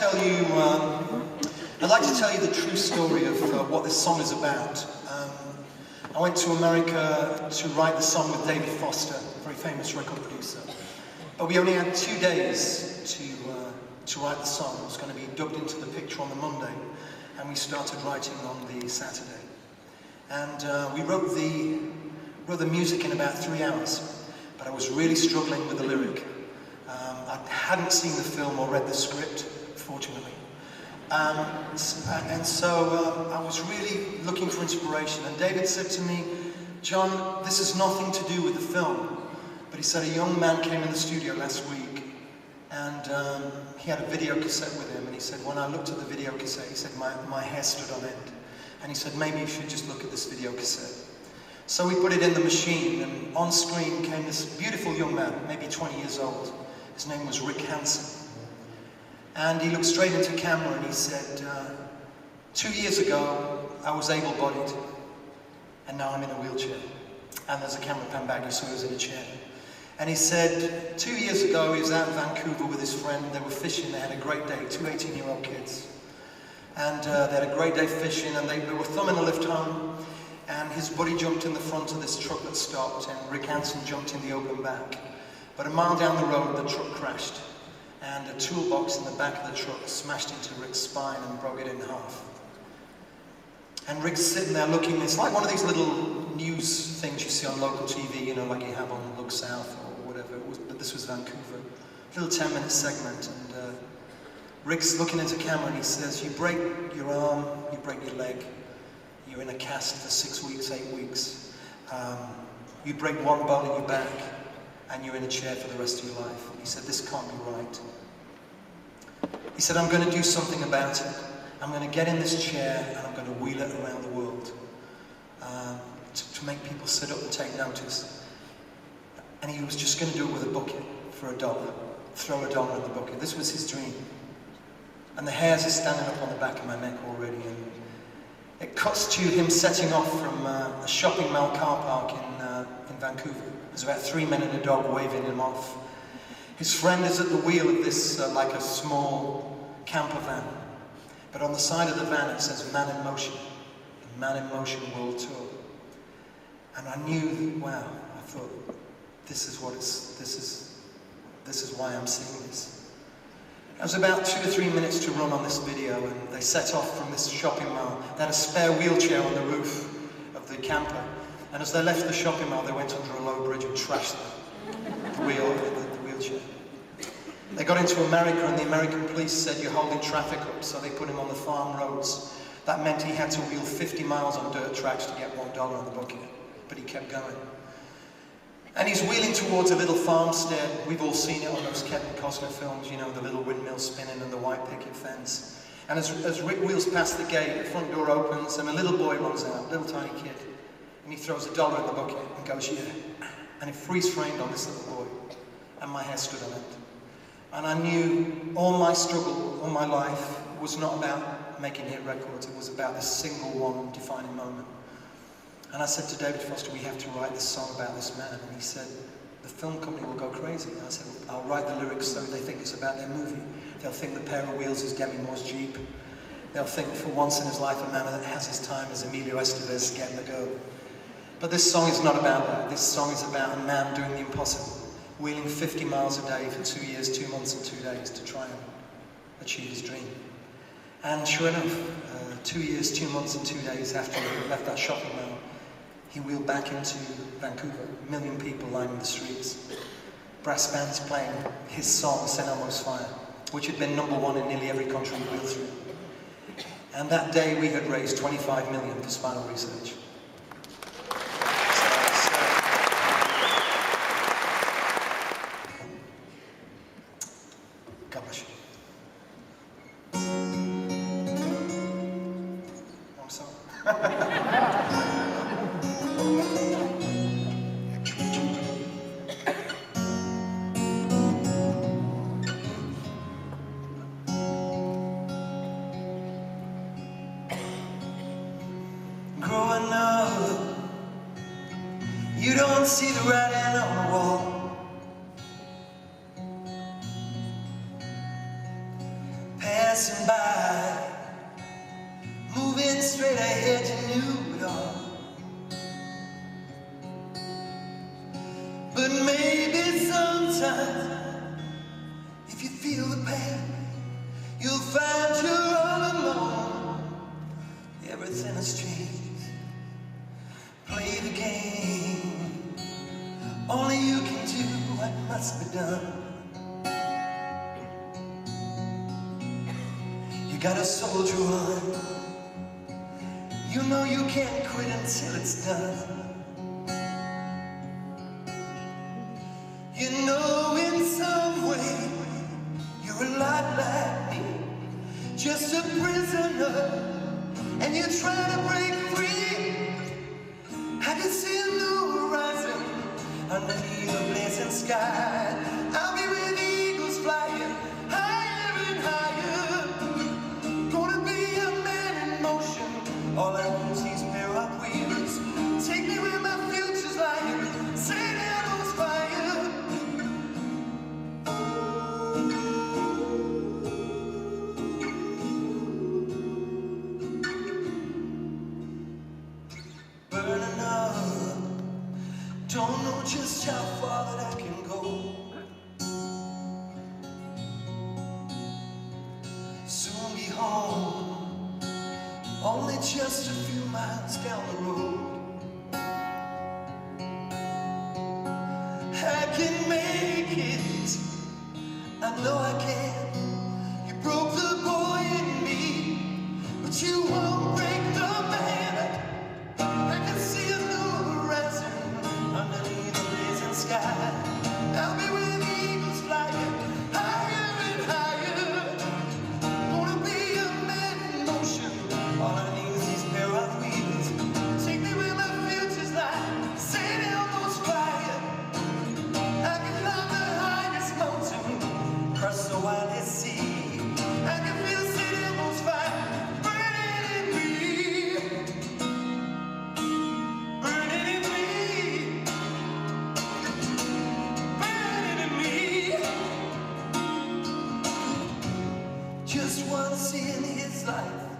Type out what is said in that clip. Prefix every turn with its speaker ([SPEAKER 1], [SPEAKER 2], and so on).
[SPEAKER 1] I'd like to tell you the true story of what this song is about. I went to America to write the song with David Foster, a very famous record producer. But we only had 2 days to write the song. It was going to be dubbed into the picture on the Monday, and we started writing on the Saturday. And we wrote the music in about 3 hours, but I was really struggling with the lyric. I hadn't seen the film or read the script, fortunately. And so I was really looking for inspiration, and David said to me, "John, this has nothing to do with the film," but he said a young man came in the studio last week, and he had a video cassette with him, and he said, when I looked at the video cassette, he said, my hair stood on end. And he said, maybe you should just look at this video cassette. So we put it in the machine, and on screen came this beautiful young man, maybe 20 years old. His name was Hansen. And he looked straight into camera and he said, 2 years ago, I was able-bodied, and now I'm in a wheelchair. And there's a camera pan back, you saw he was in a chair. And he said, 2 years ago, he was out in Vancouver with his friend. They were fishing, they had a great day, 2 18-year-old kids. And they had a great day fishing, and they were thumbing the lift home, and his buddy jumped in the front of this truck that stopped, and Rick Hansen jumped in the open back. But a mile down the road, the truck crashed, and a toolbox in the back of the truck smashed into Rick's spine and broke it in half. And Rick's sitting there looking, it's like one of these little news things you see on local TV, you know, like you have on Look South or whatever it was, but this was Vancouver. A little 10-minute segment, and Rick's looking into camera and he says, you break your arm, you break your leg, you're in a cast for 6 weeks, 8 weeks, you break one bone in your back, and you're in a chair for the rest of your life. He said, this can't be right. He said, I'm going to do something about it. I'm going to get in this chair and I'm going to wheel it around the world to make people sit up and take notice. And he was just going to do it with a bucket for $1, throw $1 in the bucket. This was his dream. And the hairs are standing up on the back of my neck already. And it cuts to him setting off from a shopping mall car park in Vancouver. There's about 3 men and a dog waving him off. His friend is at the wheel of this, like a small camper van. But on the side of the van it says Man in Motion, Man in Motion World Tour. And I knew, wow, I thought, this is why I'm seeing this. It was about 2 to 3 minutes to run on this video, and they set off from this shopping mall. They had a spare wheelchair on the roof of the camper. And as they left the shopping mall, they went under a low bridge and trashed the wheelchair. They got into America, and the American police said, you're holding traffic up, so they put him on the farm roads. That meant he had to wheel 50 miles on dirt tracks to get $1 in the bucket, but he kept going. And he's wheeling towards a little farmstead. We've all seen it on those Kevin Costner films, you know, the little windmill spinning and the white picket fence. And as Rick wheels past the gate, the front door opens, and a little boy runs out, a little tiny kid. And he throws $1 in the bucket and goes, yeah. And it freeze-framed on this little boy. And my hair stood on it. And I knew all my struggle, all my life, was not about making hit records. It was about this single one defining moment. And I said to David Foster, we have to write this song about this man. And he said, the film company will go crazy. And I said, I'll write the lyrics so they think it's about their movie. They'll think the pair of wheels is Demi Moore's Jeep. They'll think for once in his life a man that has his time is Emilio Estevez getting the go. But this song is not about that. This song is about a man doing the impossible, wheeling 50 miles a day for 2 years, 2 months and 2 days to try and achieve his dream. And sure enough, 2 years, 2 months and 2 days after he left that shopping mall, he wheeled back into Vancouver, 1 million people lining the streets. Brass bands playing his song, St. Elmo's Fire, which had been #1 in nearly every country he wheeled through. And that day we had raised 25 million for spinal research. God bless you. I'm sorry. Growing up, you don't see the writing on the wall. dancing by, moving straight ahead, you knew it all. But maybe sometime, if you feel the pain, you'll find you're all alone. Everything has changed. Play the game. Only you can do what must be done. You gotta soldier on. You know you can't quit until it's done. You know in some way you're a lot like me, just a prisoner, and you're trying to break free. I can see a new horizon underneath the blazing sky. I'll be where the eagles flying higher and higher. Gonna be a man in motion. All I want is these pair of wheels. Take me where my future's lying. Say there goes fire. Burning up, don't know just how far that I can go. Soon be home, only just a few miles down the road. I can make it, I know I can. You broke the boy in me, but you won't break the man. I can see a new horizon underneath the blazing sky. I'll be where the eagles flying higher and higher. Gonna be a man in motion. All I need is these pair of wheels. Take me where my future's lie. Say down those fire. I can climb the highest mountain, cross the widest sea. I can feel city on fire burning in me. Burning in me, burning in me. Just one see in his life.